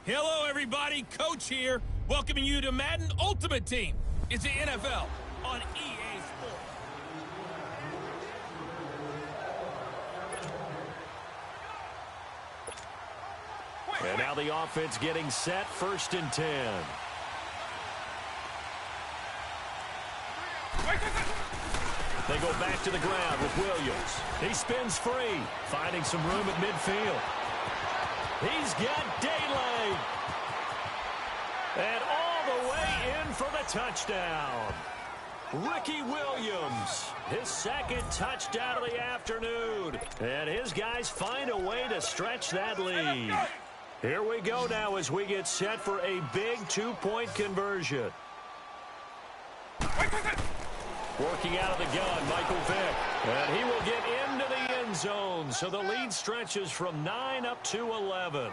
Hello, everybody. Coach here, welcoming you to Madden Ultimate Team. It's the NFL on EA Sports. And now the offense getting set, 1st and 10. They go back to the ground with Williams. He spins free, finding some room at midfield. He's got daylight. And all the way in for the touchdown. Ricky Williams, his 2nd touchdown of the afternoon. And his guys find a way to stretch that lead. Here we go now as we get set for a big 2-point conversion. Working out of the gun, Michael Vick. And he will get into the end zone. So the lead stretches from 9 up to 11.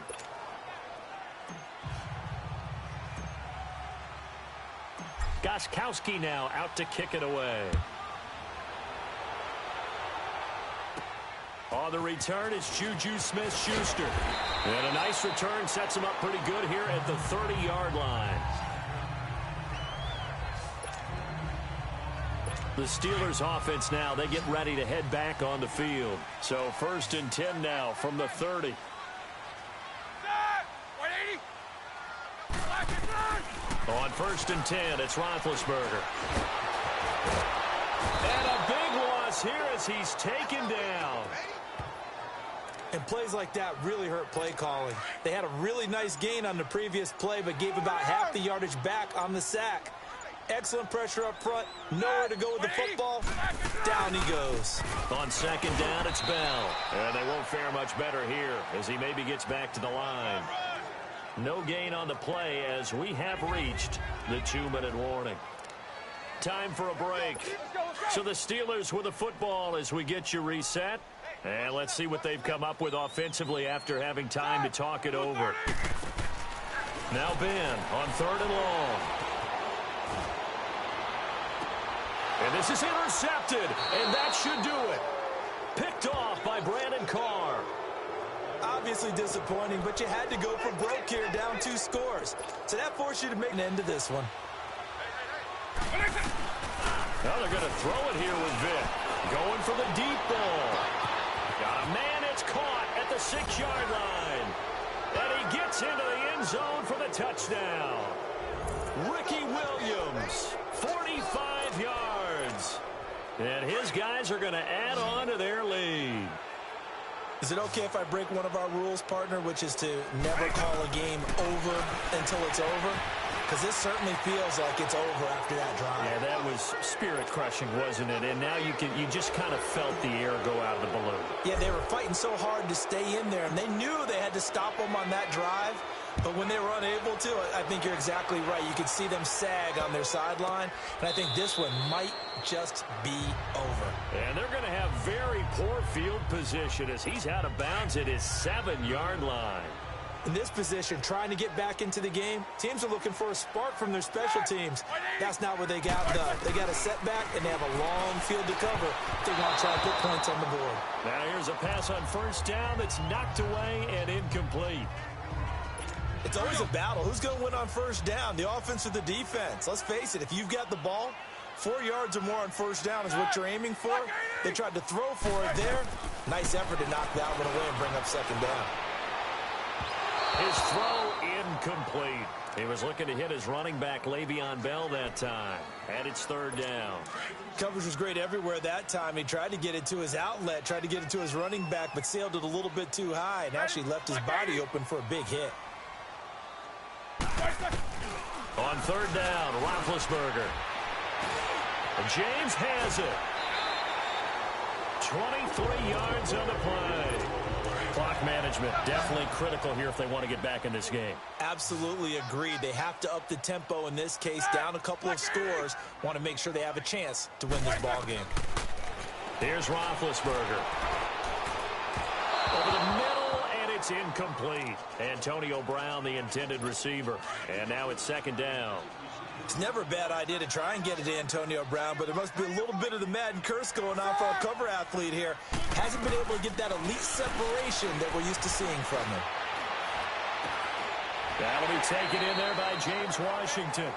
Gostkowski now out to kick it away. On the return, it's Juju Smith-Schuster. And a nice return sets him up pretty good here at the 30-yard line. The Steelers offense now, they get ready to head back on the field. So 1st and 10 now from the 30. On 1st and 10, it's Roethlisberger. And a big loss here as he's taken down. And plays like that really hurt play calling. They had a really nice gain on the previous play, but gave about half the yardage back on the sack. Excellent pressure up front. Nowhere to go with the football. Down he goes. On 2nd down, it's Bell. And they won't fare much better here as he maybe gets back to the line. No gain on the play as we have reached the 2-minute warning. Time for a break. So the Steelers with the football as we get you reset. And let's see what they've come up with offensively after having time to talk it over. Now Ben on 3rd and long. And this is intercepted, and that should do it. Picked off by Brandon Carr. Obviously disappointing, but you had to go for broke here, down 2 scores. So that forced you to make an end to this one. Now they're going to throw it here with Vick. Going for the deep ball. Got a man, it's caught at the 6-yard line. And he gets into the end zone for the touchdown. Ricky Williams, 45 yards. And his guys are going to add on to their lead. Is it okay if I break one of our rules, partner, which is to never call a game over until it's over? Because this certainly feels like it's over after that drive. Yeah, that was spirit-crushing, wasn't it? And now you just kind of felt the air go out of the balloon. Yeah, they were fighting so hard to stay in there, and they knew they had to stop them on that drive. But when they were unable to, I think you're exactly right. You could see them sag on their sideline, and I think this one might just be over. And they're going to have very poor field position as he's out of bounds at his 7-yard line. In this position, trying to get back into the game, teams are looking for a spark from their special teams. That's not what they got done. They got a setback, and they have a long field to cover if they want to try to put points on the board. Now here's a pass on 1st down that's knocked away and incomplete. It's always a battle. Who's going to win on 1st down, the offense or the defense? Let's face it, if you've got the ball, 4 yards or more on 1st down is what you're aiming for. They tried to throw for it there. Nice effort to knock that one away and bring up 2nd down. His throw incomplete. He was looking to hit his running back, Le'Veon Bell, that time. And it's 3rd down. Coverage was great everywhere that time. He tried to get it to his outlet, tried to get it to his running back, but sailed it a little bit too high and actually left his body open for a big hit. On 3rd down, Roethlisberger. And James has it. 23 yards on the play. Clock management definitely critical here if they want to get back in this game. Absolutely agreed. They have to up the tempo in this case, down a couple of scores. Want to make sure they have a chance to win this ball game. Here's Roethlisberger. Over the middle, and it's incomplete. Antonio Brown, the intended receiver. And now it's 2nd down. It's never a bad idea to try and get it to Antonio Brown, but there must be a little bit of the Madden curse going on for our cover athlete here. Hasn't been able to get that elite separation that we're used to seeing from him. That'll be taken in there by James Washington.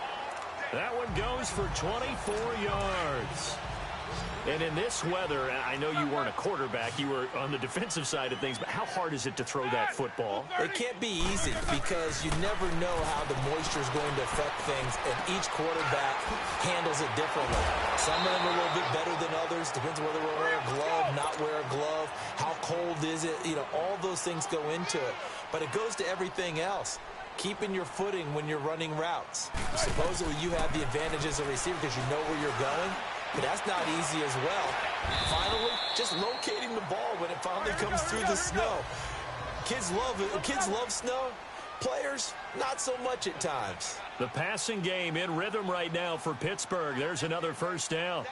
That one goes for 24 yards. And in this weather, I know you weren't a quarterback. You were on the defensive side of things, but how hard is it to throw that football? It can't be easy because you never know how the moisture is going to affect things, and each quarterback handles it differently. Some of them are a little bit better than others. Depends whether we wear a glove, not wear a glove, how cold is it. You know, all those things go into it. But it goes to everything else. Keeping your footing when you're running routes. Supposedly you have the advantage as a receiver because you know where you're going. But that's not easy as well. Finally, just locating the ball when it finally comes through the snow. Kids love snow. Players, not so much at times. The passing game in rhythm right now for Pittsburgh. There's another first down.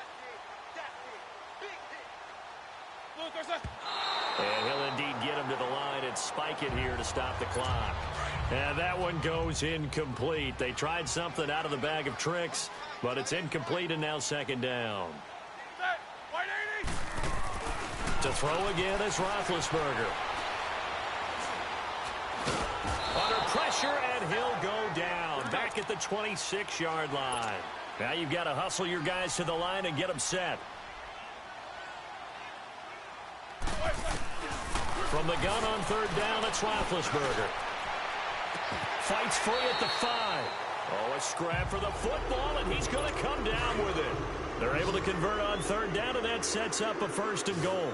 And he'll indeed get him to the line and spike it here to stop the clock. And that one goes incomplete. They tried something out of the bag of tricks, but it's incomplete and now second down. To throw again is Roethlisberger. Under pressure, and he'll go down. Back at the 26-yard line. Now you've got to hustle your guys to the line and get them set. From the gun on third down, it's Roethlisberger. Fights free at the 5. Oh, a scrap for the football, and he's going to come down with it. They're able to convert on third down, and that sets up a first and goal.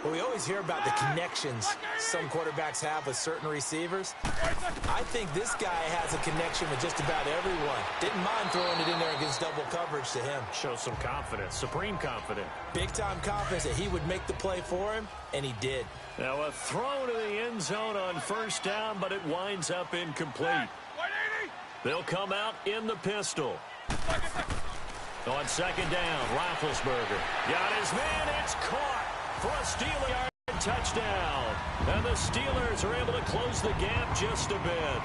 Well, we always hear about the connections some quarterbacks have with certain receivers. I think this guy has a connection with just about everyone. Didn't mind throwing it in there against double coverage to him. Shows some confidence, supreme confidence. Big-time confidence that he would make the play for him, and he did. Now a throw to the end zone on first down, but it winds up incomplete. They'll come out in the pistol. On second down, Roethlisberger got his man. It's caught for a Steeler touchdown. And the Steelers are able to close the gap just a bit.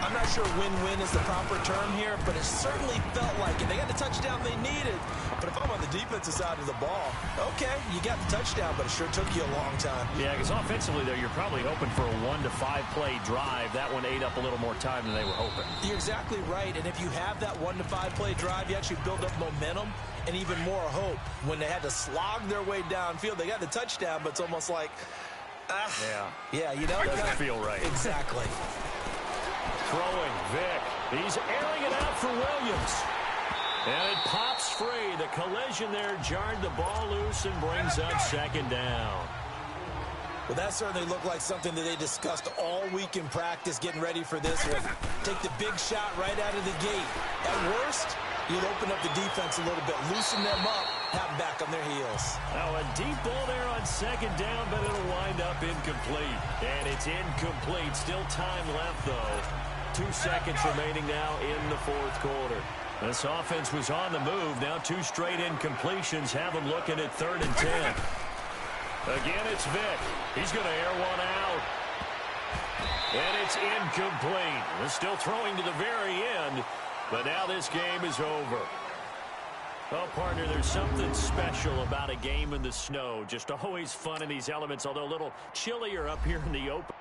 I'm not sure win-win is the proper term here, but it certainly felt like it. They got the touchdown they needed. But if I'm on the defensive side of the ball, okay, you got the touchdown, but it sure took you a long time. Yeah, because offensively, though, you're probably hoping for a 1 to 5 play drive. That one ate up a little more time than they were hoping. You're exactly right, and if you have that 1 to 5 play drive, you actually build up momentum and even more hope. When they had to slog their way downfield, they got the touchdown, but it's almost like, yeah, you know, it doesn't feel right. Exactly. Throwing, Vick. He's airing it out for Williams. And it pops free. The collision there jarred the ball loose and brings up second down. Well, that certainly looked like something that they discussed all week in practice, getting ready for this one. Take the big shot right out of the gate. At worst, you'll open up the defense a little bit, loosen them up, have them back on their heels. Now a deep ball there on second down, but it'll wind up incomplete. And it's incomplete. Still time left, though. 2 seconds remaining now in the fourth quarter. This offense was on the move. Now 2 straight incompletions have them looking at 3rd and 10. Again, it's Vick. He's going to air one out. And it's incomplete. They're still throwing to the very end, but now this game is over. Well, partner, there's something special about a game in the snow. Just always fun in these elements, although a little chillier up here in the open.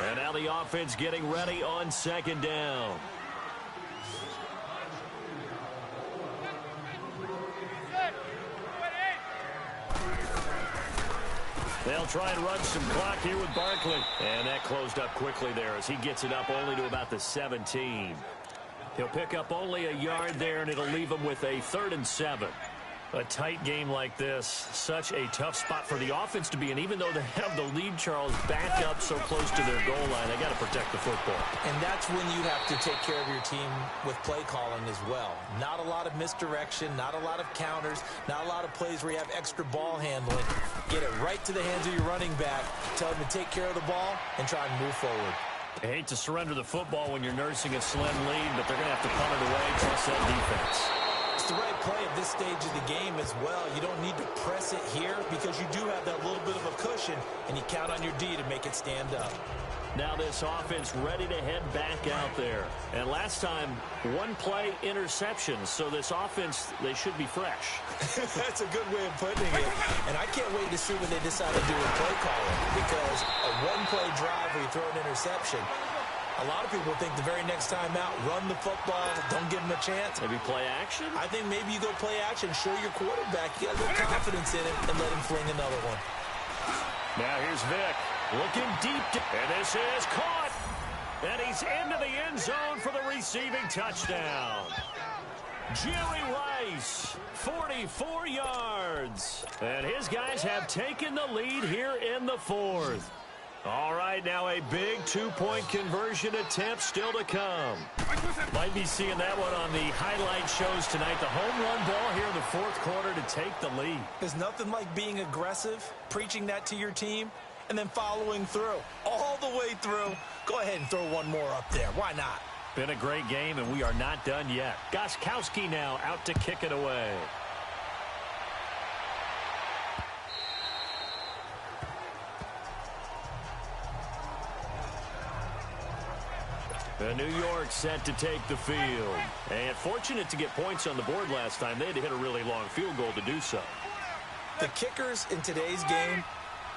And now the offense getting ready on second down. They'll try and run some clock here with Barkley. And that closed up quickly there as he gets it up only to about the 17. He'll pick up only a yard there, and it'll leave him with a 3rd and 7. A tight game like this, such a tough spot for the offense to be in. Even though they have the lead, Charles, back up so close to their goal line, they got to protect the football. And that's when you have to take care of your team with play calling as well. Not a lot of misdirection, not a lot of counters, not a lot of plays where you have extra ball handling. Get it right to the hands of your running back, tell him to take care of the ball, and try and move forward. I hate to surrender the football when you're nursing a slim lead, but they're going to have to punt it away, trust that defense. It's the right play at this stage of the game as well. You don't need to press it here because you do have that little bit of a cushion, and you count on your D to make it stand up. Now this offense ready to head back out there. And last time, one play interceptions, so this offense, they should be fresh. That's a good way of putting it. And I can't wait to see what they decide to do with play calling, because a one-play drive where you throw an interception, a lot of people think the very next time out, run the football, don't give them a chance. Maybe play action? I think maybe you go play action, show your quarterback you got a little confidence in it, and let him fling another one. Now here's Vick, looking deep, and this is caught. And he's into the end zone for the receiving touchdown. Jerry Rice, 44 yards. And his guys have taken the lead here in the 4th. All right, now a big two-point conversion attempt still to come. Might be seeing that one on the highlight shows tonight. The home run ball here in the 4th quarter to take the lead. There's nothing like being aggressive, preaching that to your team, and then following through. All the way through. Go ahead and throw one more up there. Why not? Been a great game, and we are not done yet. Gostkowski now out to kick it away. New York set to take the field. And fortunate to get points on the board last time. They had to hit a really long field goal to do so. The kickers in today's game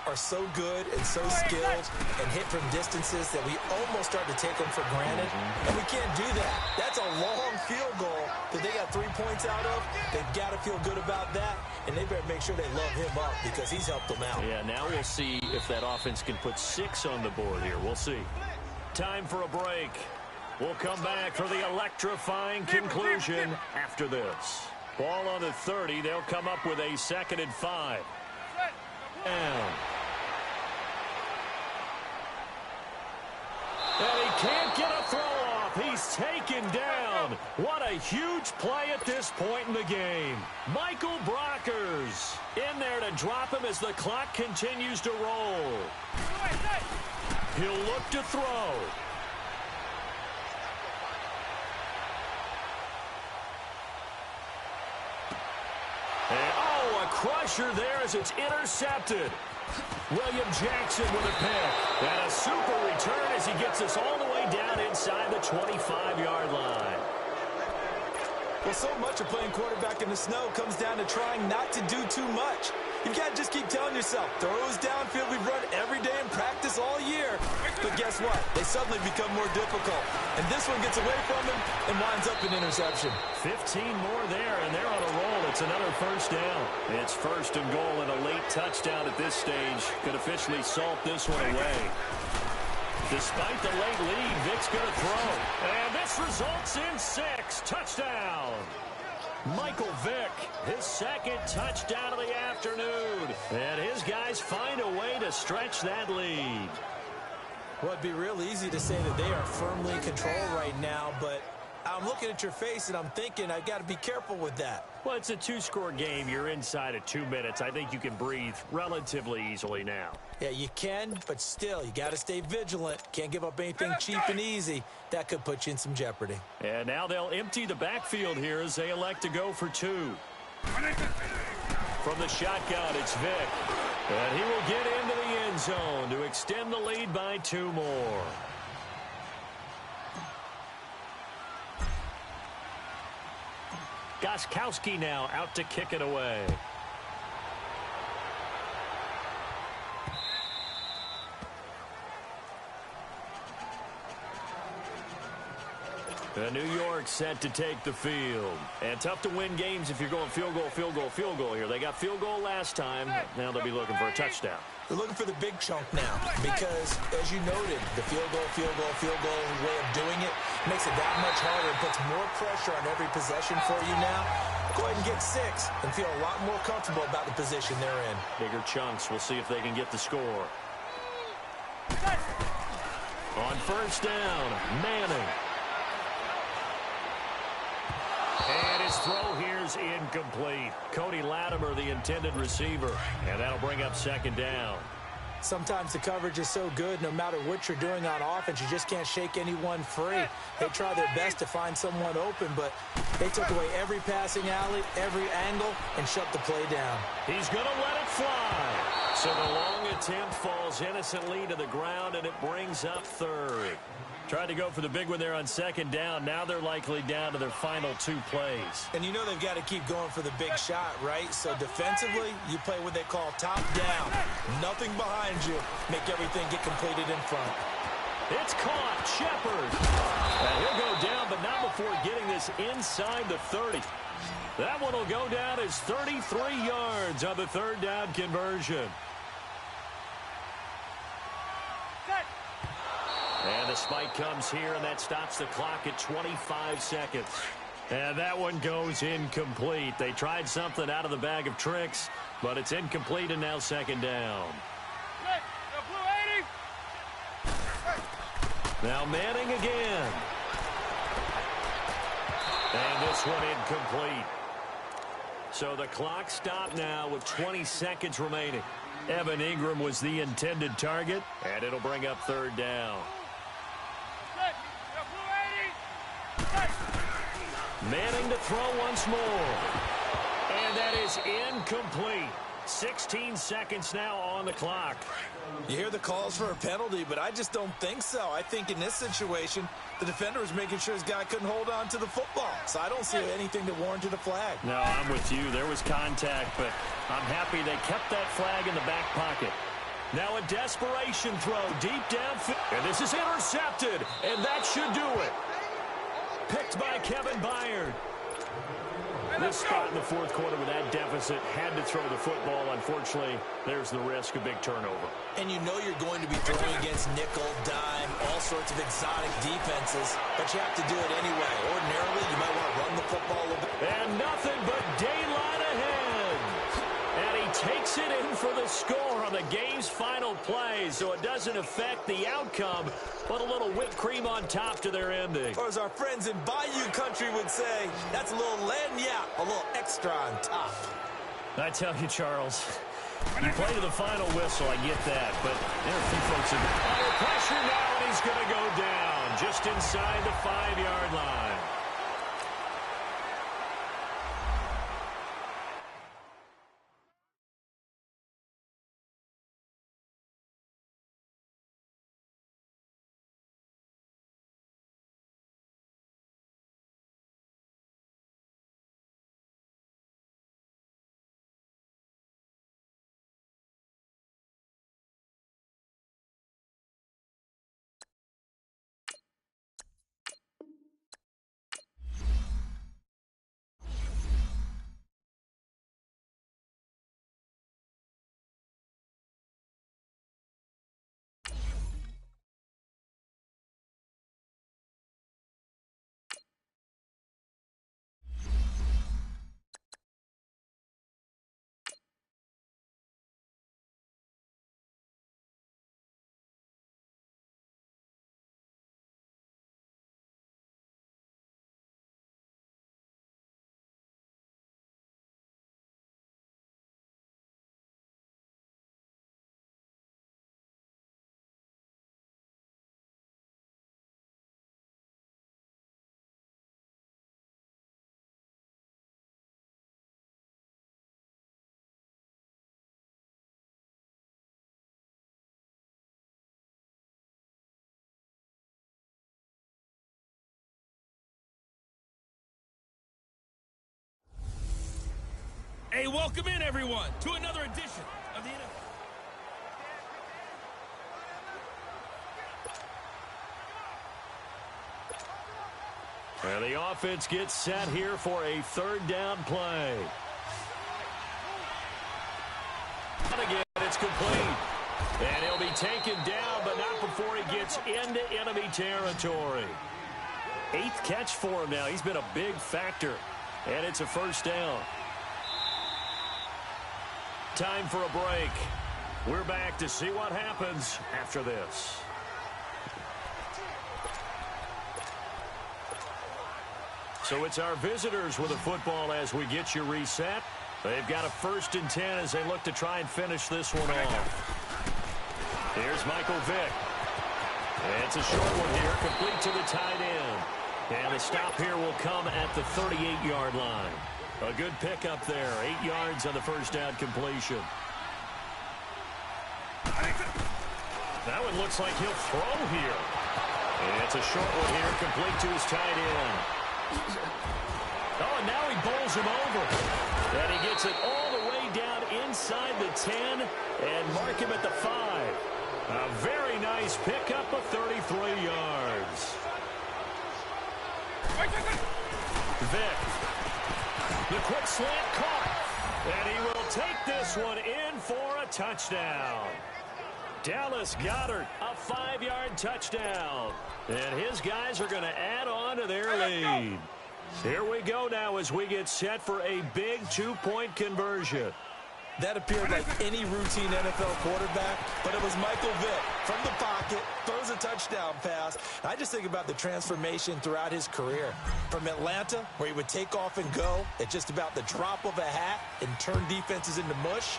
are so good and so skilled and hit from distances that we almost start to take them for granted. And we can't do that. That's a long field goal that they got 3 points out of. They've got to feel good about that. And they better make sure they love him up because he's helped them out. Yeah, now we'll see if that offense can put 6 on the board here. We'll see. Time for a break. We'll come back for the electrifying conclusion after this. Ball on the 30. They'll come up with a 2nd and 5. Down. And he can't get a throw off. He's taken down. What a huge play at this point in the game. Michael Brockers in there to drop him as the clock continues to roll. He'll look to throw. And, oh, a crusher there as it's intercepted. William Jackson with a pick. And a super return as he gets us all the way down inside the 25-yard line. Well, so much of playing quarterback in the snow comes down to trying not to do too much. You've got to just keep telling yourself, throws downfield we've run every day in practice all year. But guess what? They suddenly become more difficult. And this one gets away from him and winds up an interception. 15 more there, and they're on a roll. It's another first down. It's 1st and goal, and a late touchdown at this stage could officially salt this one away. Despite the late lead, Vick's going to throw. And this results in 6. Touchdown. Michael Vick, his 2nd touchdown of the afternoon. And his guys find a way to stretch that lead. Well, it'd be real easy to say that they are firmly in control right now, but I'm looking at your face and I'm thinking I've got to be careful with that. Well, it's a 2-score game. You're inside of 2 minutes. I think you can breathe relatively easily now. Yeah, you can, but still, you got to stay vigilant. Can't give up anything cheap and easy. That could put you in some jeopardy. And now they'll empty the backfield here as they elect to go for 2. From the shotgun, it's Vick. And he will get into the end zone to extend the lead by 2 more. Gostkowski now out to kick it away. New York set to take the field. And tough to win games if you're going field goal, field goal, field goal here. They got field goal last time. Now they'll be looking for a touchdown. They're looking for the big chunk now because, as you noted, the field goal way of doing it makes it that much harder and puts more pressure on every possession for you now. Go ahead and get 6 and feel a lot more comfortable about the position they're in. Bigger chunks. We'll see if they can get the score. On first down, Manning. And his throw here's incomplete. Cody Latimer, the intended receiver. And that'll bring up second down. Sometimes the coverage is so good, no matter what you're doing on offense, you just can't shake anyone free. They try their best to find someone open, but they took away every passing alley, every angle, and shut the play down. He's going to let it fly. So the long attempt falls innocently to the ground, and it brings up third. Tried to go for the big one there on second down. Now they're likely down to their final 2 plays. And you know they've got to keep going for the big shot, right? So defensively, you play what they call top down. Nothing behind you. Make everything get completed in front. It's caught. Shepard. And he'll go down, but not before getting this inside the 30. That one will go down as 33 yards on the third down conversion. And the spike comes here, and that stops the clock at 25 seconds. And that one goes incomplete. They tried something out of the bag of tricks, but it's incomplete, and now second down. Now Manning again. And this one incomplete. So the clock stopped now with 20 seconds remaining. Evan Ingram was the intended target, and it'll bring up third down. Manning to throw once more. And that is incomplete. 16 seconds now on the clock. You hear the calls for a penalty, but I just don't think so. I think in this situation, the defender was making sure his guy couldn't hold on to the football. So I don't see anything that warranted a flag. No, I'm with you. There was contact, but I'm happy they kept that flag in the back pocket. Now a desperation throw deep downfield. And this is intercepted, and that should do it. Picked by Kevin Byard. This spot in the fourth quarter with that deficit had to throw the football. Unfortunately, there's the risk of big turnover. And you know you're going to be throwing against nickel, dime, all sorts of exotic defenses, but you have to do it anyway. Ordinarily, you might want to run the football a little bit. And nothing but daylight ahead. And he takes it in for the score on the game's final play, so it doesn't affect the outcome, but a little whipped cream on top to their ending. Or as our friends in Bayou Country would say, that's a little lagniappe, a little extra on top. I tell you, Charles, you play to the final whistle, I get that, but there are a few folks under pressure now, and he's going to go down just inside the 5-yard line. Hey, welcome in, everyone, to another edition of the NFL. And the offense gets set here for a third down play. And again, it's complete. And he'll be taken down, but not before he gets into enemy territory. 8th catch for him now. He's been a big factor. And it's a first down. Time for a break. We're back to see what happens after this. So it's our visitors with the football as we get you reset. They've got a 1st and 10 as they look to try and finish this one off. Here's Michael Vick. And it's a short one here, complete to the tight end. And the stop here will come at the 38-yard line. A good pickup there, 8 yards on the first down completion. That one looks like he'll throw here. And it's a short one here, complete to his tight end. Oh, and now he bowls him over. And he gets it all the way down inside the 10 and mark him at the 5. A very nice pickup of 33 yards. Vick. The quick slant caught. And he will take this one in for a touchdown. Dallas Goedert, a 5-yard touchdown. And his guys are going to add on to their lead. Here we go now as we get set for a big 2-point conversion. That appeared like any routine NFL quarterback, but it was Michael Vick from the pocket, throws a touchdown pass. And I just think about the transformation throughout his career. From Atlanta, where he would take off and go at just about the drop of a hat and turn defenses into mush.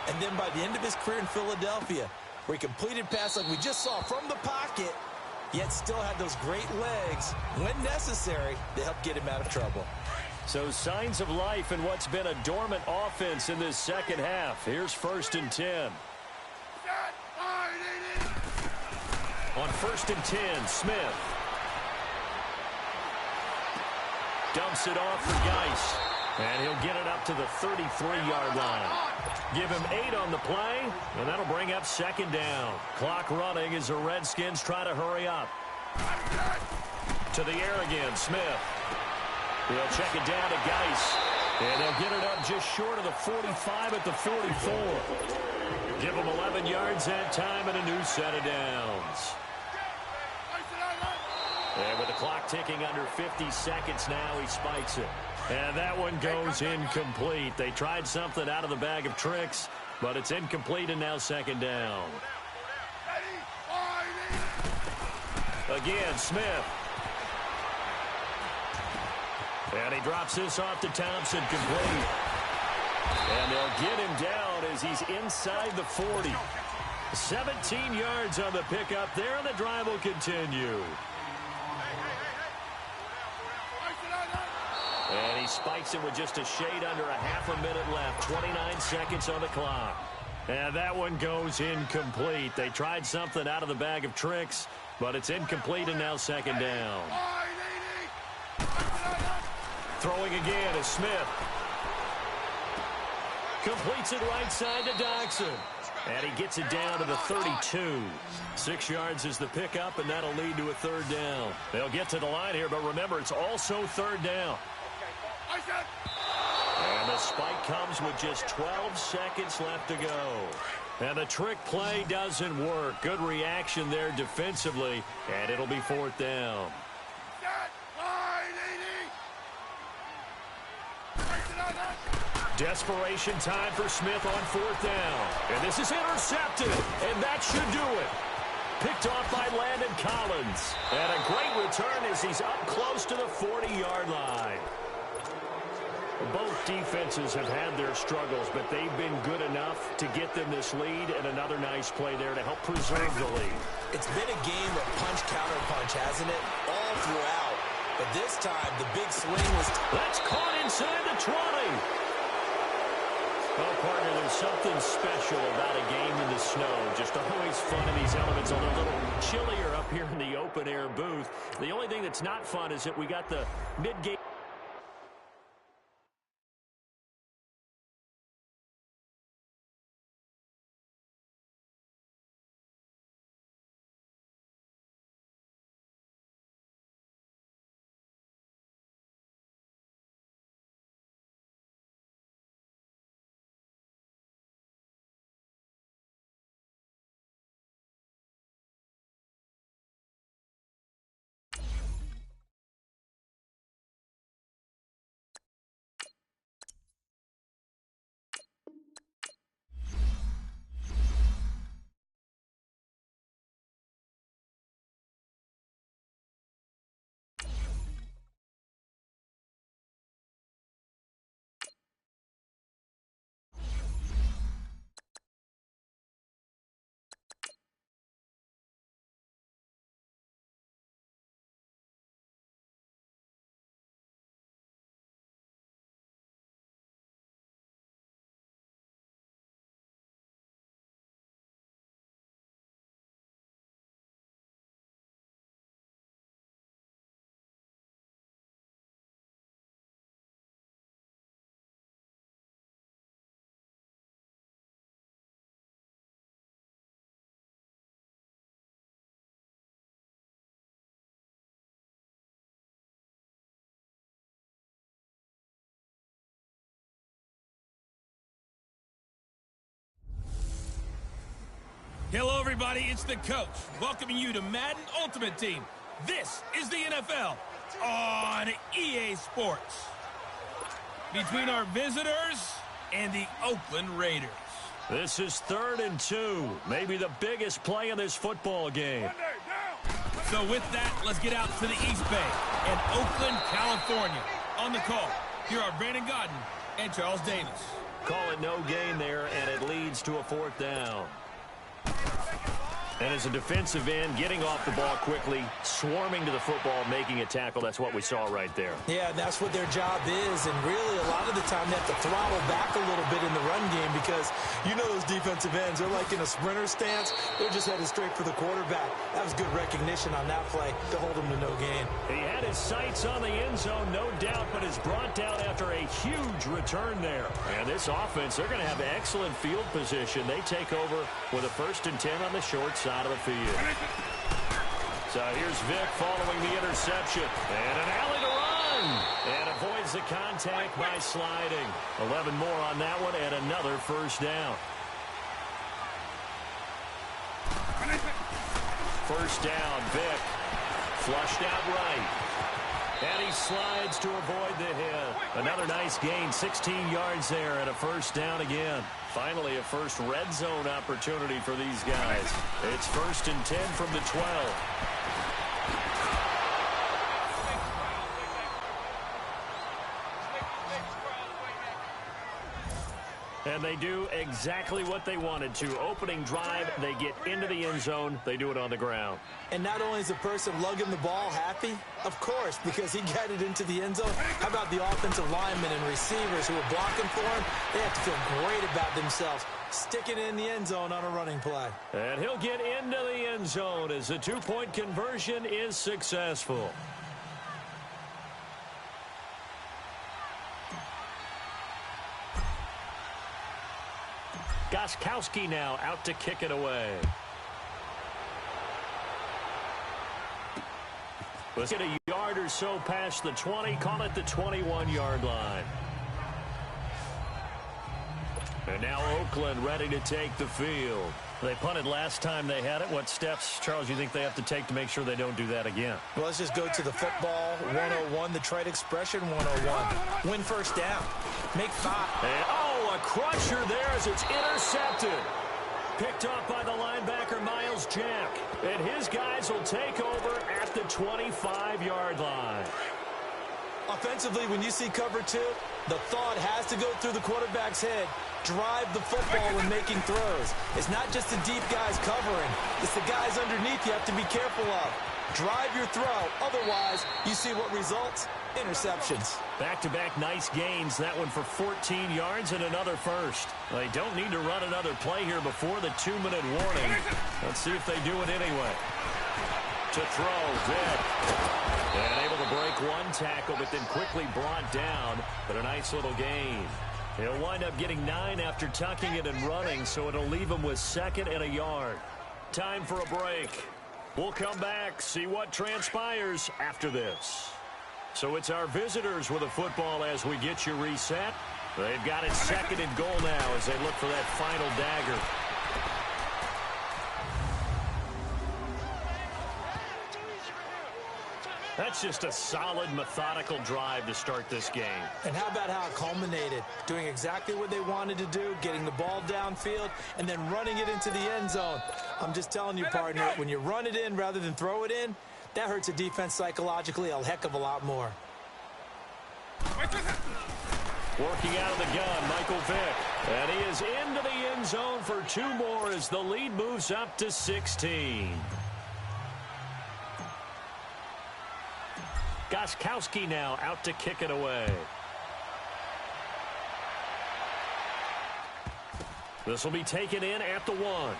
And then by the end of his career in Philadelphia, where he completed passes like we just saw from the pocket, yet still had those great legs, when necessary, to help get him out of trouble. So signs of life in what's been a dormant offense in this second half. Here's 1st and 10. On 1st and 10, Smith. Dumps it off for Geis. And he'll get it up to the 33-yard line. Give him 8 on the play, and that'll bring up 2nd down. Clock running as the Redskins try to hurry up. To the air again, Smith. He'll check it down to Geis. And they'll get it up just short of the 45 at the 44. Give him 11 yards that time and a new set of downs. And with the clock ticking under 50 seconds now, he spikes it. And that one goes incomplete. They tried something out of the bag of tricks, but it's incomplete and now 2nd down. Again, Smith. And he drops this off to Thompson, complete. And they'll get him down as he's inside the 40. 17 yards on the pickup there, and the drive will continue. And he spikes it with just a shade under a half a minute left. 29 seconds on the clock. And that one goes incomplete. They tried something out of the bag of tricks, but it's incomplete and now 2nd down. Throwing again is Smith. Completes it right side to Doxson. And he gets it down to the 32. 6 yards is the pickup, and that'll lead to a 3rd down. They'll get to the line here, but remember, it's also 3rd down. And the spike comes with just 12 seconds left to go. And the trick play doesn't work. Good reaction there defensively, and it'll be 4th down. Desperation time for Smith on 4th down. And this is intercepted, and that should do it. Picked off by Landon Collins. And a great return as he's up close to the 40-yard line. Both defenses have had their struggles, but they've been good enough to get them this lead, and another nice play there to help preserve the lead. It's been a game of punch-counter-punch, hasn't it? All throughout. But this time, the big swing was... That's caught inside the 20. Well, partner, there's something special about a game in the snow. Just always fun in these elements, although a little chillier up here in the open-air booth. The only thing that's not fun is that we got the mid-game Hello, everybody. It's the coach welcoming you to Madden Ultimate Team. This is the NFL on EA Sports. Between our visitors and the Oakland Raiders. This is 3rd and 2. Maybe the biggest play in this football game. So with that, let's get out to the East Bay in Oakland, California. On the call, here are Brandon Godden and Charles Davis. Call it no gain there, and it leads to a 4th down. And as a defensive end, getting off the ball quickly, swarming to the football, making a tackle, that's what we saw right there. Yeah, that's what their job is, and really a lot of the time they have to throttle back a little bit in the run game because you know those defensive ends, they're like in a sprinter stance. They're just headed straight for the quarterback. That was good recognition on that play to hold him to no gain. He had his sights on the end zone, no doubt, but is brought down after a huge return there. And this offense, they're going to have excellent field position. They take over with a 1st and 10 on the short side of the field. So here's Vic following the interception. And an alley to run. And avoids the contact by sliding. 11 more on that one and another 1st down. 1st down, Vic. Flushed out right. And he slides to avoid the hit. Another nice gain, 16 yards there and a 1st down again. Finally, a first red zone opportunity for these guys. It's 1st and 10 from the 12. And they do exactly what they wanted to. Opening drive, they get into the end zone. They do it on the ground. And not only is the person lugging the ball happy, of course, because he got it into the end zone. How about the offensive linemen and receivers who are blocking for him? They have to feel great about themselves, sticking it in the end zone on a running play. And he'll get into the end zone as the 2-point conversion is successful. Gostkowski now out to kick it away. Let's get a yard or so past the 20. Call it the 21-yard line. And now Oakland ready to take the field. They punted last time they had it. What steps, Charles, you think they have to take to make sure they don't do that again? Well, let's just go to the football 101, the trade expression 101. Win 1st down. Make 5. And, a crusher there as it's intercepted. Picked off by the linebacker, Miles Jack. And his guys will take over at the 25-yard line. Offensively, when you see cover 2, the thought has to go through the quarterback's head. Drive the football when making throws. It's not just the deep guys covering. It's the guys underneath you have to be careful of. Drive your throw. Otherwise, you see what results? Interceptions. Back-to-back nice gains. That one for 14 yards and another 1st. They don't need to run another play here before the 2-minute warning. Let's see if they do it anyway. To throw, Vic. And able to break one tackle, but then quickly brought down. But a nice little gain. He'll wind up getting 9 after tucking it and running, so it'll leave him with 2nd and a yard. Time for a break. We'll come back, see what transpires after this. So it's our visitors with a football as we get you reset. They've got it 2nd and goal now as they look for that final dagger. That's just a solid, methodical drive to start this game. And how about how it culminated? Doing exactly what they wanted to do, getting the ball downfield, and then running it into the end zone. I'm just telling you, partner, when you run it in rather than throw it in, that hurts a defense psychologically a heck of a lot more. Working out of the gun, Michael Vick. And he is into the end zone for 2 more as the lead moves up to 16. Gostkowski now out to kick it away. This will be taken in at the 1.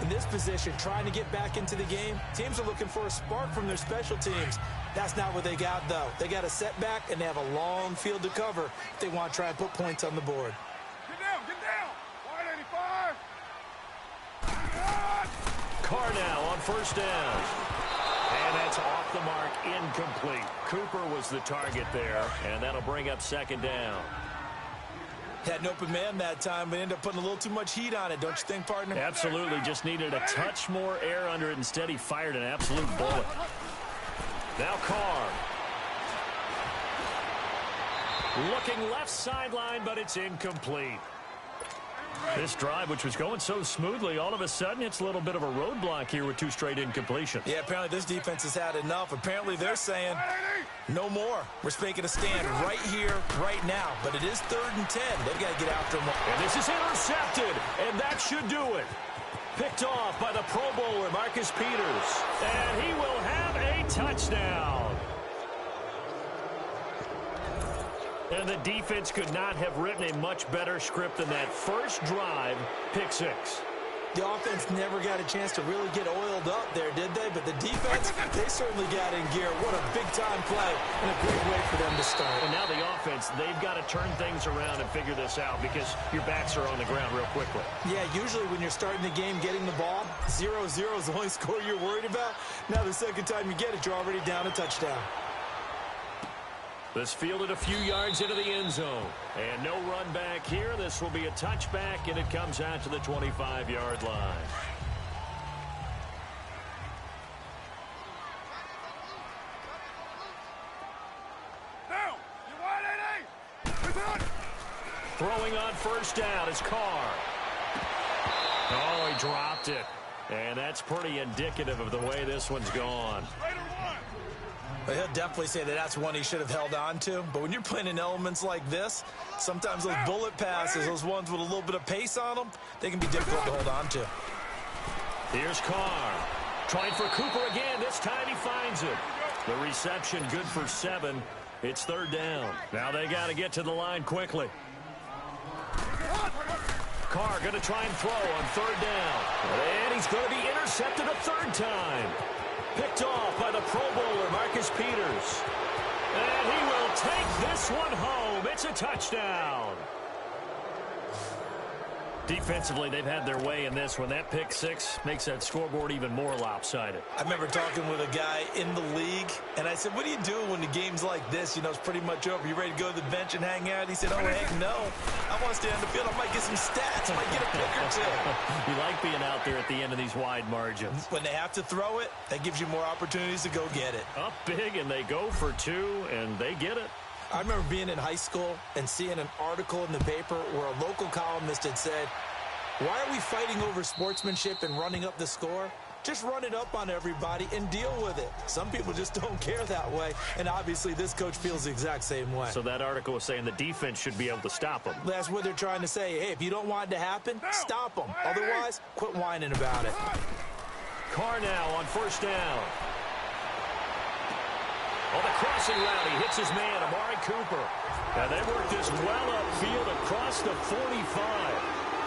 In this position, trying to get back into the game, teams are looking for a spark from their special teams. That's not what they got, though. They got a setback, and they have a long field to cover if they want to try and put points on the board. Get down! 185! Carr now on 1st down. And that's off the mark, incomplete. Cooper was the target there, and that'll bring up second down. Had an open man that time, but ended up putting a little too much heat on it, don't you think, partner? Absolutely. Just needed a touch more air under it. Instead, he fired an absolute bullet. Now Carr. Looking left sideline, but it's incomplete. This drive, which was going so smoothly, all of a sudden it's a little bit of a roadblock here with 2 straight incompletions. Yeah, apparently this defense has had enough. Apparently they're saying no more. We're making a stand right here, right now. But it is 3rd and 10. They've got to get after them. And this is intercepted, and that should do it. Picked off by the Pro Bowler, Marcus Peters. And he will have a touchdown. And the defense could not have written a much better script than that first drive, pick 6. The offense never got a chance to really get oiled up there, did they? But the defense, they certainly got in gear. What a big-time play and a great way for them to start. And now the offense, they've got to turn things around and figure this out because your backs are on the ground real quickly. Yeah, usually when you're starting the game getting the ball, 0-0 is the only score you're worried about. Now the second time you get it, you're already down a touchdown. This fielded a few yards into the end zone. And no run back here. This will be a touchback, and it comes out to the 25-yard line. Down. You want it, Throwing on first down is Carr. Oh, he dropped it. And that's pretty indicative of the way this one's gone. He'll definitely say that that's one he should have held on to. But when you're playing in elements like this, sometimes those bullet passes, those ones with a little bit of pace on them, they can be difficult to hold on to. Here's Carr. Trying for Cooper again. This time he finds it. The reception good for 7. It's 3rd down. Now they got to get to the line quickly. Carr going to try and throw on 3rd down. And he's going to be intercepted a 3rd time. Picked off by the Pro Bowler, Marcus Peters. And he will take this one home. It's a touchdown. Defensively, they've had their way in this one. That pick 6 makes that scoreboard even more lopsided. I remember talking with a guy in the league, and I said, what do you do when the game's like this? You know, it's pretty much over. You ready to go to the bench and hang out? He said, oh, heck no. I want to stay on the field. I might get some stats. I might get a pick or 2. You like being out there at the end of these wide margins. When they have to throw it, that gives you more opportunities to go get it. Up big, and they go for 2, and they get it. I remember being in high school and seeing an article in the paper where a local columnist had said, why are we fighting over sportsmanship and running up the score? Just run it up on everybody and deal with it. Some people just don't care that way, and obviously this coach feels the exact same way. So that article was saying the defense should be able to stop them. That's what they're trying to say. Hey, if you don't want it to happen, stop them. Otherwise, quit whining about it. Carr now on first down. On the crossing route, he hits his man, Amari Cooper. And they work this well upfield across the 45.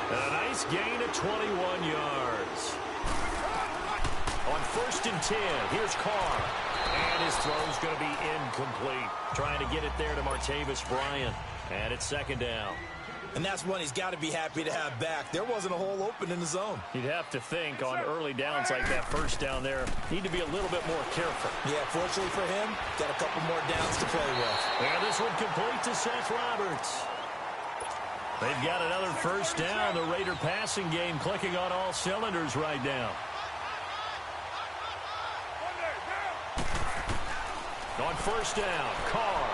And a nice gain of 21 yards. On 1st and 10, here's Carr. And his throw's going to be incomplete. Trying to get it there to Martavis Bryant. And it's 2nd down. And that's one he's got to be happy to have back. There wasn't a hole open in the zone. You'd have to think on early downs like that first down there, need to be a little bit more careful. Yeah, fortunately for him, got a couple more downs to play with. And this one complete to Seth Roberts. They've got another first down. The Raider passing game clicking on all cylinders right now. On first down, Carr.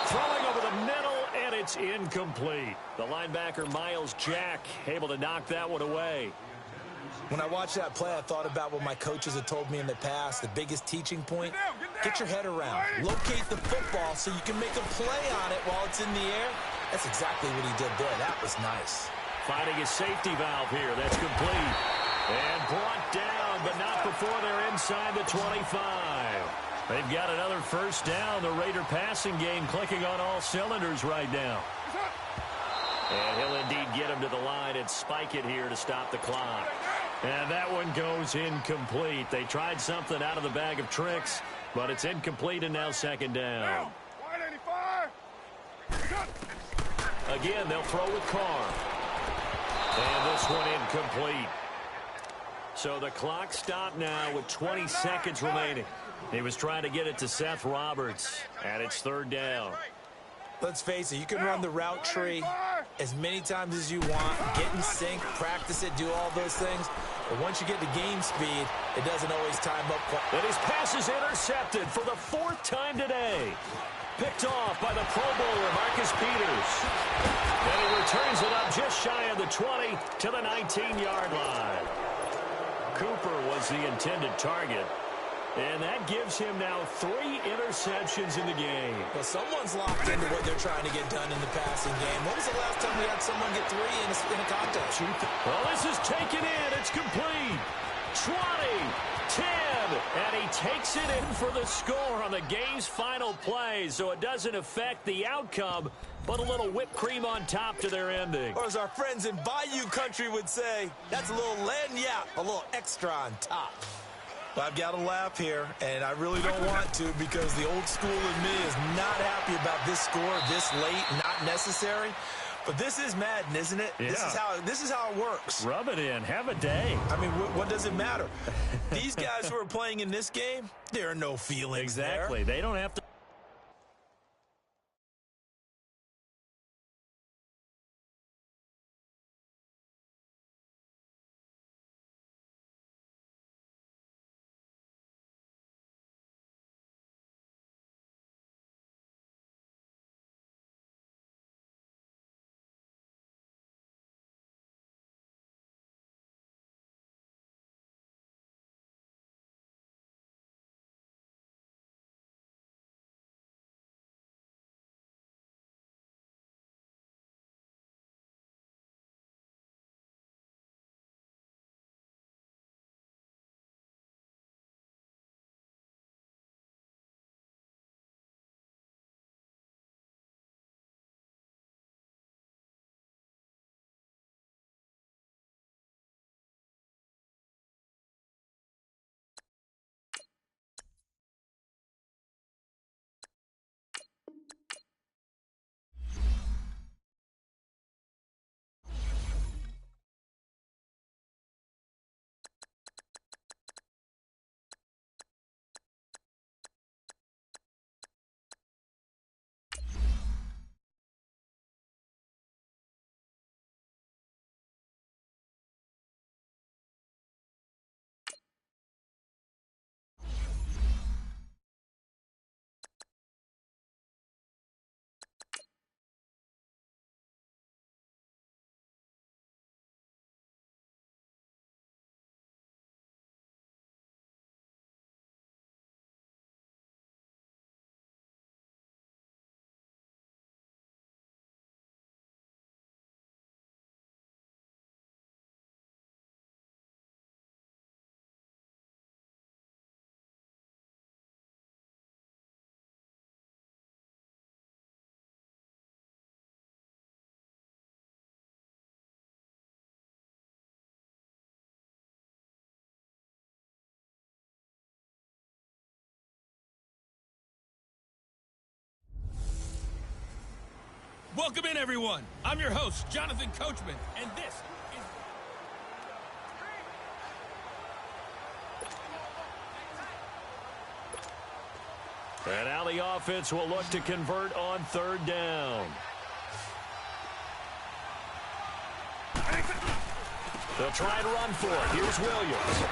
Throwing over the middle, and it's incomplete. The linebacker, Miles Jack, able to knock that one away. When I watched that play, I thought about what my coaches had told me in the past. The biggest teaching point, get your head around. Locate the football so you can make a play on it while it's in the air. That's exactly what he did there. That was nice. Finding his safety valve here. That's complete. And brought down, but not before they're inside the 25. They've got another first down. The Raider passing game clicking on all cylinders right now. And he'll indeed get him to the line and spike it here to stop the clock. And that one goes incomplete. They tried something out of the bag of tricks, but it's incomplete and now 2nd down. Again, they'll throw with Carr. And this one incomplete. So the clock stopped now with 20 seconds remaining. He was trying to get it to Seth Roberts, and it's third down. Let's face it, you can run the route tree as many times as you want, get in sync, practice it, do all those things. But once you get to game speed, it doesn't always time up quite. And his pass is intercepted for the 4th time today. Picked off by the Pro Bowler, Marcus Peters. And he returns it up just shy of the 20 to the 19-yard line. Cooper was the intended target. And that gives him now 3 interceptions in the game. Well, someone's locked into what they're trying to get done in the passing game. When was the last time we had someone get 3 in a contest? Well, this is taken in. It's complete. 20, 10, and he takes it in for the score on the game's final play, so it doesn't affect the outcome, but a little whipped cream on top to their ending. Or as our friends in Bayou Country would say, that's a little lagniappe, a little extra on top. I've got to laugh here, and I really don't want to because the old school in me is not happy about this score this late, not necessary. But this is Madden, isn't it? Yeah. This is how it works. Rub it in. Have a day. I mean, what does it matter? These guys who are playing in this game, there are no feelings Exactly. there. They don't have to. Welcome in, everyone. I'm your host, Jonathan Coachman, and this is... And now the offense will look to convert on 3rd down. They'll try and run for it. Here's Williams.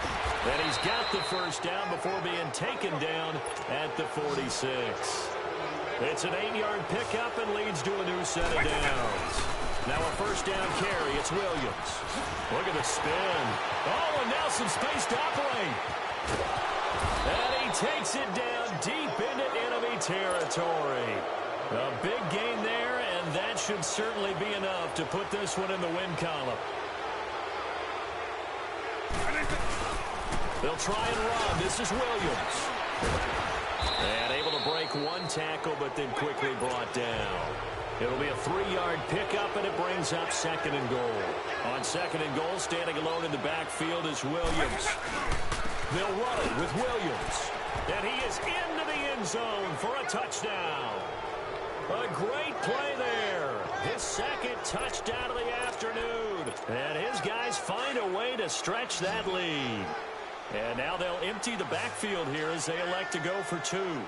And he's got the 1st down before being taken down at the 46. It's an 8-yard pickup and leads to a new set of downs. Now a 1st down carry. It's Williams. Look at the spin. Oh, and now some space to operate. And he takes it down deep into enemy territory. A big gain there, and that should certainly be enough to put this one in the win column. They'll try and run. This is Williams. And able to break one tackle, but then quickly brought down. It'll be a 3-yard pickup, and it brings up 2nd and goal. On 2nd and goal, standing alone in the backfield is Williams. They'll run it with Williams. And he is into the end zone for a touchdown. A great play there. His second touchdown of the afternoon. And his guys find a way to stretch that lead. And now they'll empty the backfield here as they elect to go for two.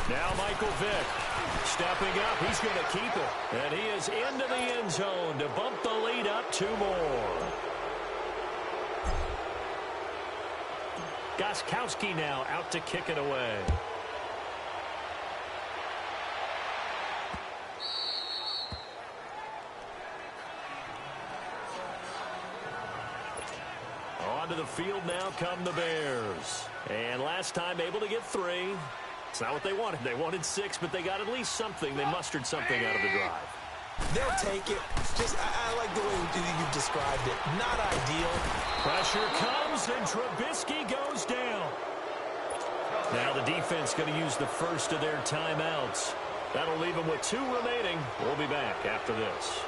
Now Michael Vick stepping up. He's going to keep it. And he is into the end zone to bump the lead up two more. Gostkowski now out to kick it away. Onto the field now come the Bears. And last time able to get 3. It's not what they wanted. They wanted 6, but they got at least something. They mustered something out of the drive. They'll take it. I like the way you described it. Not ideal. Pressure comes, and Trubisky goes down. Now the defense going to use the first of their timeouts. That'll leave them with 2 remaining. We'll be back after this.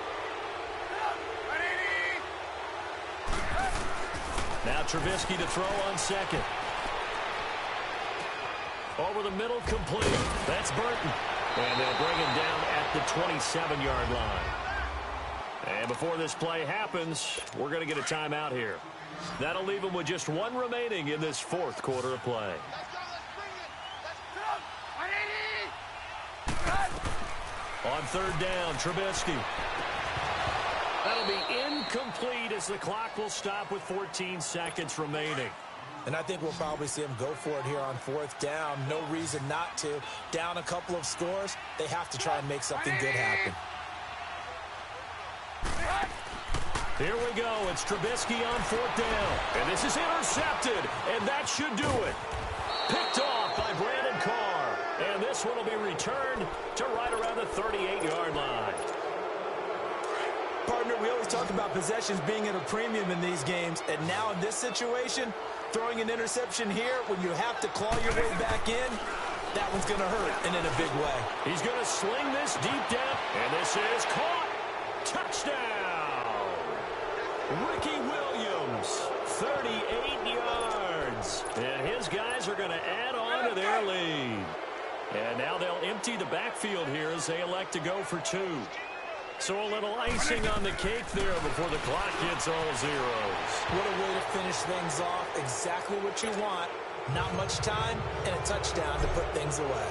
Now Trubisky to throw on second. Over the middle, complete. That's Burton. And they'll bring him down at the 27-yard line. And before this play happens, we're going to get a timeout here. That'll leave them with just 1 remaining in this 4th quarter of play. On 3rd down, Trubisky. That'll be incomplete as the clock will stop with 14 seconds remaining. And I think we'll probably see him go for it here on 4th down. No reason not to. Down a couple of scores, they have to try and make something good happen. Here we go. It's Trubisky on 4th down. And this is intercepted. And that should do it. Picked off by Brandon Carr. And this one will be returned to right around the 38-yard line. Partner, we always talk about possessions being at a premium in these games. And now in this situation, throwing an interception here when you have to claw your way back in, that one's going to hurt, and in a big way. He's going to sling this deep down, and this is caught. Touchdown! Ricky Williams, 38 yards. And his guys are going to add on to their lead. And now they'll empty the backfield here as they elect to go for 2. So a little icing on the cake there before the clock gets all zeros. What a way to finish things off. Exactly what you want. Not much time and a touchdown to put things away.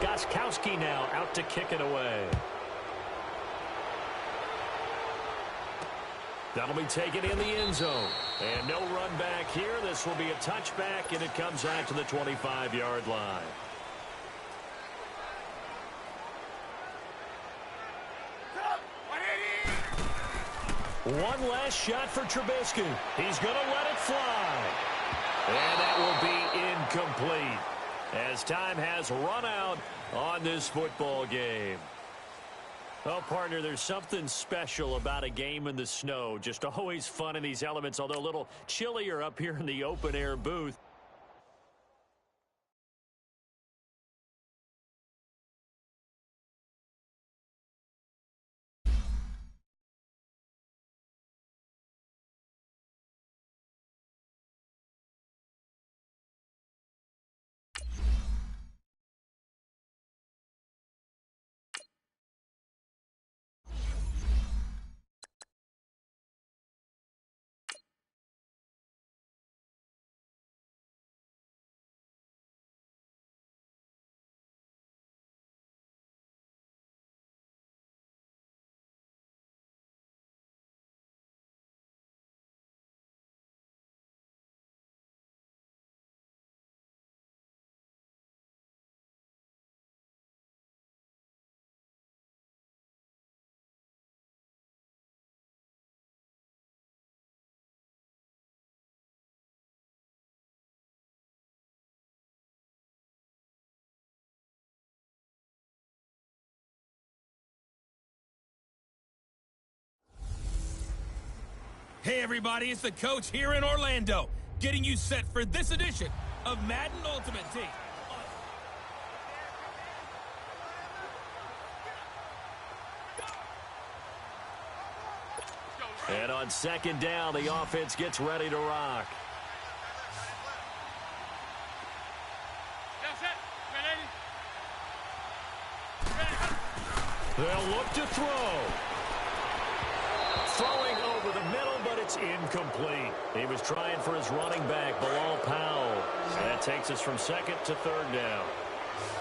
Gostkowski now out to kick it away. That'll be taken in the end zone. And no run back here. This will be a touchback, and it comes out to the 25-yard line. One last shot for Trubisky. He's going to let it fly. And that will be incomplete as time has run out on this football game. Well, partner, there's something special about a game in the snow. Just always fun in these elements, although a little chillier up here in the open-air booth. Hey everybody, it's the coach here in Orlando, getting you set for this edition of Madden Ultimate Team. And on 2nd down, the offense gets ready to rock. They'll look to throw. Throwing over the middle, but it's incomplete. He was trying for his running back, Bilal Powell. That takes us from second to third down.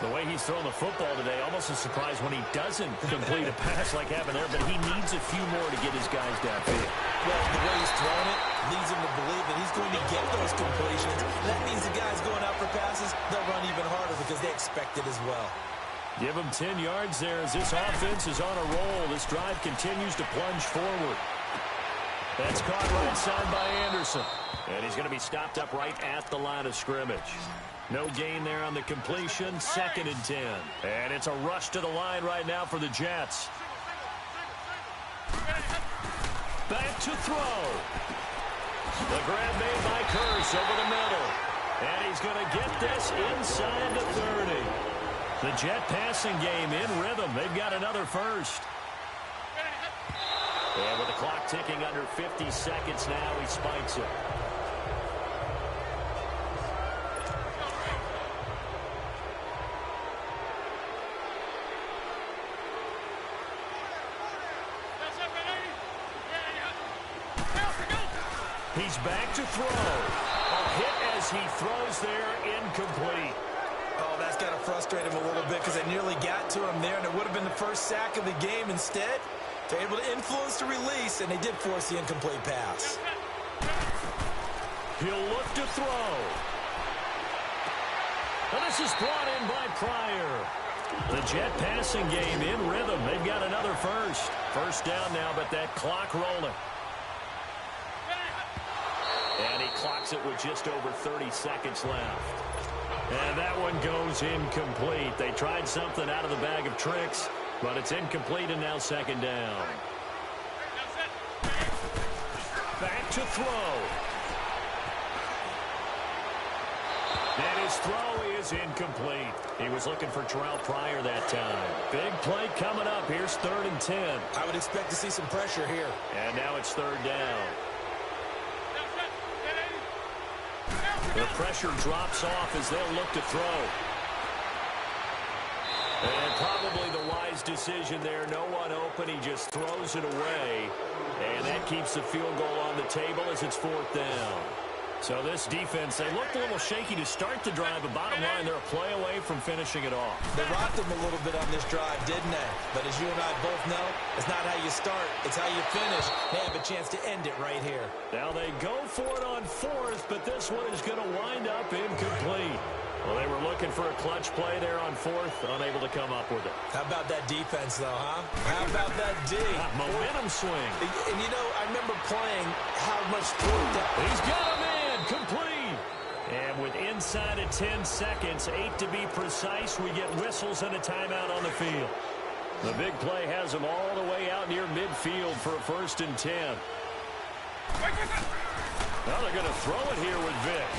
The way he's throwing the football today, almost a surprise when he doesn't complete a pass like happened there, but he needs a few more to get his guys downfield. Well, the way he's throwing it leads him to believe that he's going to get those completions. That means the guys going out for passes, they'll run even harder because they expect it as well. Give him 10 yards there as this offense is on a roll. This drive continues to plunge forward. That's caught right side by Anderson. And he's going to be stopped up right at the line of scrimmage. No gain there on the completion. 2nd and 10. And it's a rush to the line right now for the Jets. Back to throw. The grab made by Curse over the middle. And he's going to get this inside the 30. The Jet passing game in rhythm. They've got another first. And with the clock ticking under 50 seconds now, he spikes it. He's back to throw. A hit as he throws there, incomplete. Oh, that's got to frustrate him a little bit because they nearly got to him there, and it would have been the first sack of the game. Instead, they're able to influence the release, and they did force the incomplete pass. He'll look to throw. And this is brought in by Pryor. The Jet passing game in rhythm. They've got another first. First down now, but that clock rolling. And he clocks it with just over 30 seconds left. And that one goes incomplete. They tried something out of the bag of tricks, but it's incomplete and now 2nd down. Back to throw. And his throw is incomplete. He was looking for Terrell Pryor that time. Big play coming up. Here's 3rd and 10. I would expect to see some pressure here. And now it's 3rd down. The pressure drops off as they'll look to throw. And probably the wise decision there. No one open. He just throws it away. And that keeps the field goal on the table as it's 4th down. So this defense, they looked a little shaky to start the drive, but bottom line, they're a play away from finishing it off. They rocked them a little bit on this drive, didn't they? But as you and I both know, it's not how you start, it's how you finish. They have a chance to end it right here. Now they go for it on 4th, but this one is going to wind up incomplete. Well, they were looking for a clutch play there on 4th, unable to come up with it. How about that defense, though, huh? How about that D? Momentum swing. And, you know, I remember playing how much through. He's got a man. Complete. And with inside of 10 seconds, 8 to be precise, we get whistles and a timeout on the field. The big play has them all the way out near midfield for a 1st and 10. Now they're going to throw it here with Vick.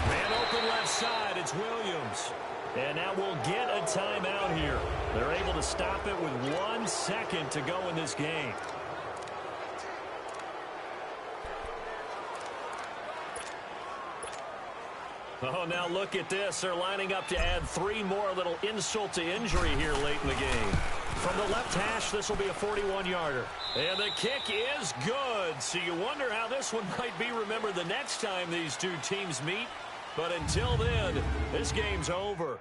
Man open left side, it's Williams. And now we'll get a timeout here. They're able to stop it with 1 second to go in this game. Oh, now look at this. They're lining up to add 3 more, a little insult to injury here late in the game. From the left hash, this will be a 41-yarder. And the kick is good. So you wonder how this one might be remembered the next time these two teams meet. But until then, this game's over.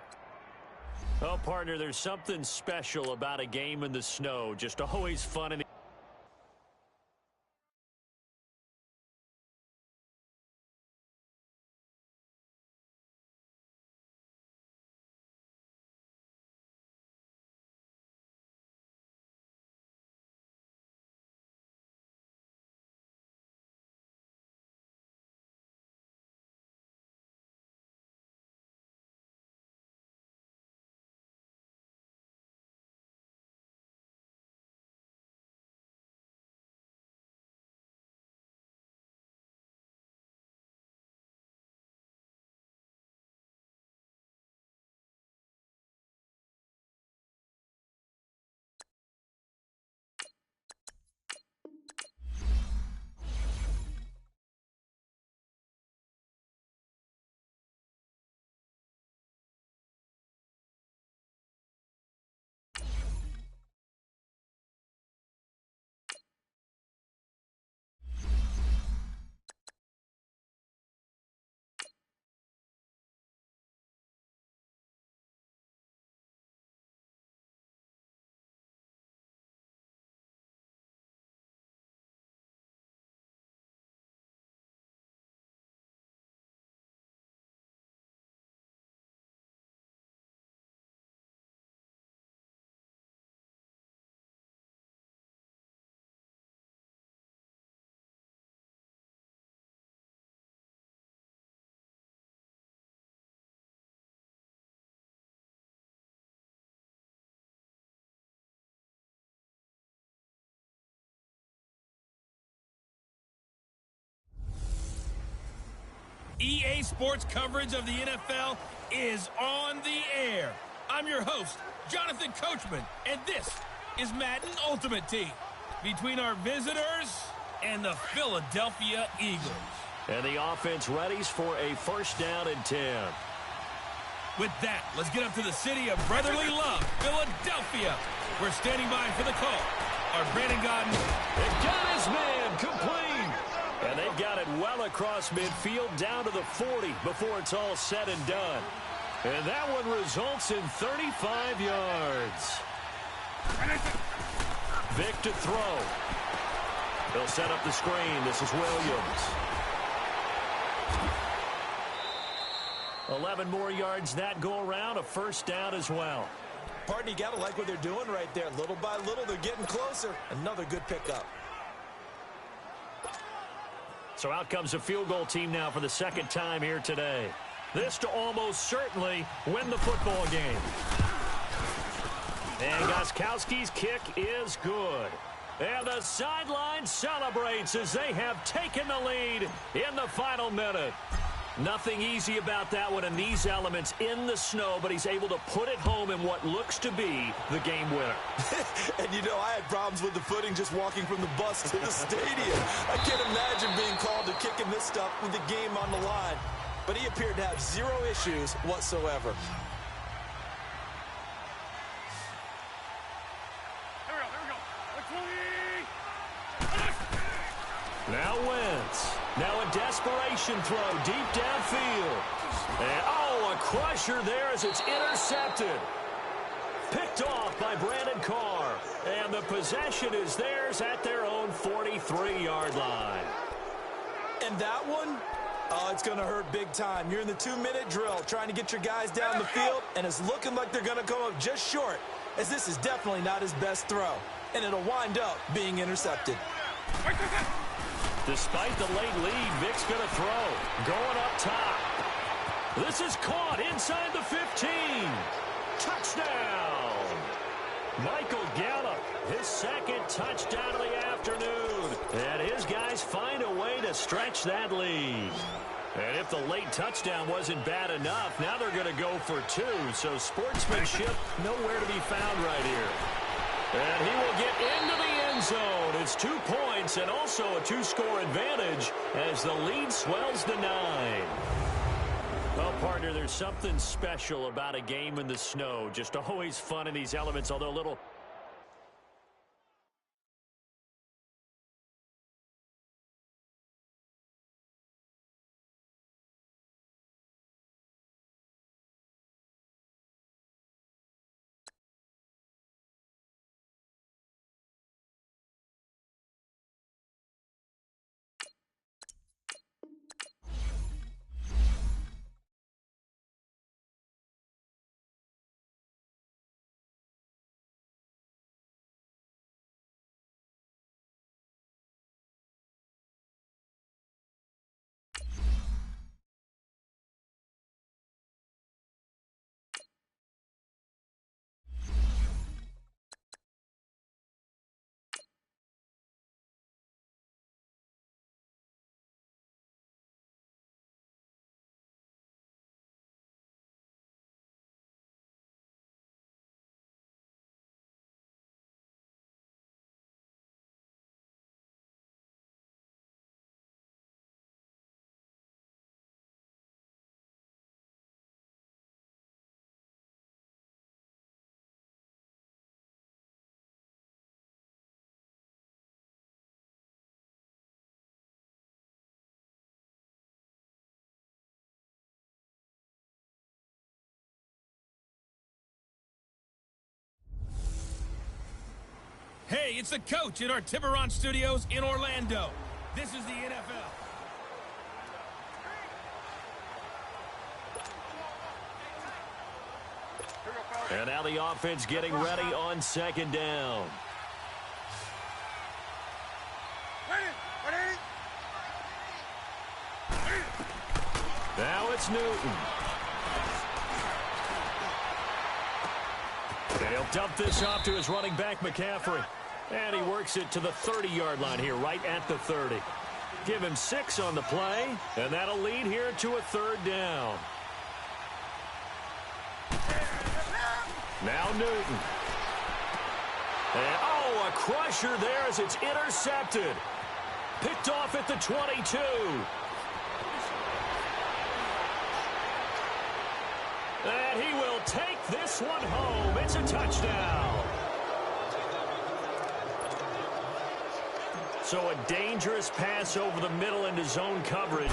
Oh, partner, there's something special about a game in the snow. Just always fun and EA Sports coverage of the NFL is on the air. I'm your host, Jonathan Coachman, and this is Madden Ultimate Team between our visitors and the Philadelphia Eagles. And the offense readies for a first down and 10. With that, let's get up to the city of brotherly love, Philadelphia. We're standing by for the call. Our Brandon Godden. It got his man complete. And they've got it well across midfield down to the 40 before it's all said and done. And that one results in 35 yards. Vic to throw. They'll set up the screen. This is Williams. 11 more yards that go around. A first down as well. Partner, you got to like what they're doing right there. Little by little, they're getting closer. Another good pickup. So out comes a field goal team now for the second time here today. This to almost certainly win the football game. And Gostkowski's kick is good. And the sideline celebrates as they have taken the lead in the final minute. Nothing easy about that one, and these elements in the snow, but he's able to put it home in what looks to be the game winner. And, you know, I had problems with the footing just walking from the bus to the stadium. I can't imagine being called to kicking this stuff with the game on the line. But he appeared to have zero issues whatsoever. Here we go. Now Wentz. Now a desperation throw deep downfield. And, oh, a crusher there as it's intercepted. Picked off by Brandon Carr. And the possession is theirs at their own 43-yard line. And that one, oh, it's going to hurt big time. You're in the 2-minute drill trying to get your guys down the field, and it's looking like they're going to come up just short, as this is definitely not his best throw. And it'll wind up being intercepted. Despite the late lead, Vic's going to throw. Going up top. This is caught inside the 15. Touchdown. Michael Gallup, his second touchdown of the afternoon. And his guys find a way to stretch that lead. And if the late touchdown wasn't bad enough, now they're going to go for two. So sportsmanship nowhere to be found right here. And he will get into the end zone. It's 2 points and also a 2-score advantage as the lead swells to 9. Well, partner, there's something special about a game in the snow. Just always fun in these elements, although a little... Hey, it's the coach in our Tiburon studios in Orlando. This is the NFL. And now the offense getting ready on second down. Now it's Newton. They'll dump this off to his running back, McCaffrey. And he works it to the 30-yard line here, right at the 30. Give him 6 on the play, and that'll lead here to a 3rd down. Now Newton. And, oh, a crusher there as it's intercepted. Picked off at the 22. And he will take this one home. It's a touchdown. So a dangerous pass over the middle into zone coverage,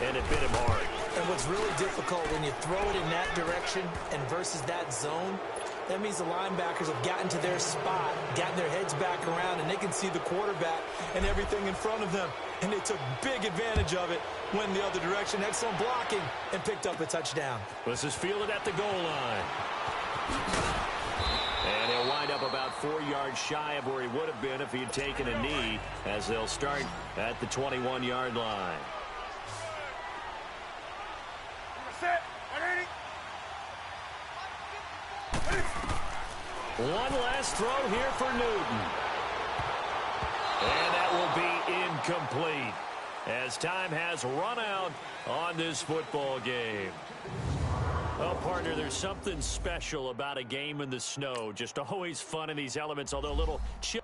and it bit him hard. And what's really difficult when you throw it in that direction and versus that zone, that means the linebackers have gotten to their spot, gotten their heads back around, and they can see the quarterback and everything in front of them. And they took big advantage of it, went the other direction, excellent blocking, and picked up a touchdown. This is fielded at the goal line. And he'll wind up about 4 yards shy of where he would have been if he had taken a knee, as they'll start at the 21-yard line. Set. Ready. One last throw here for Newton. And that will be incomplete, as time has run out on this football game. Well, partner, there's something special about a game in the snow. Just always fun in these elements, although a little chill.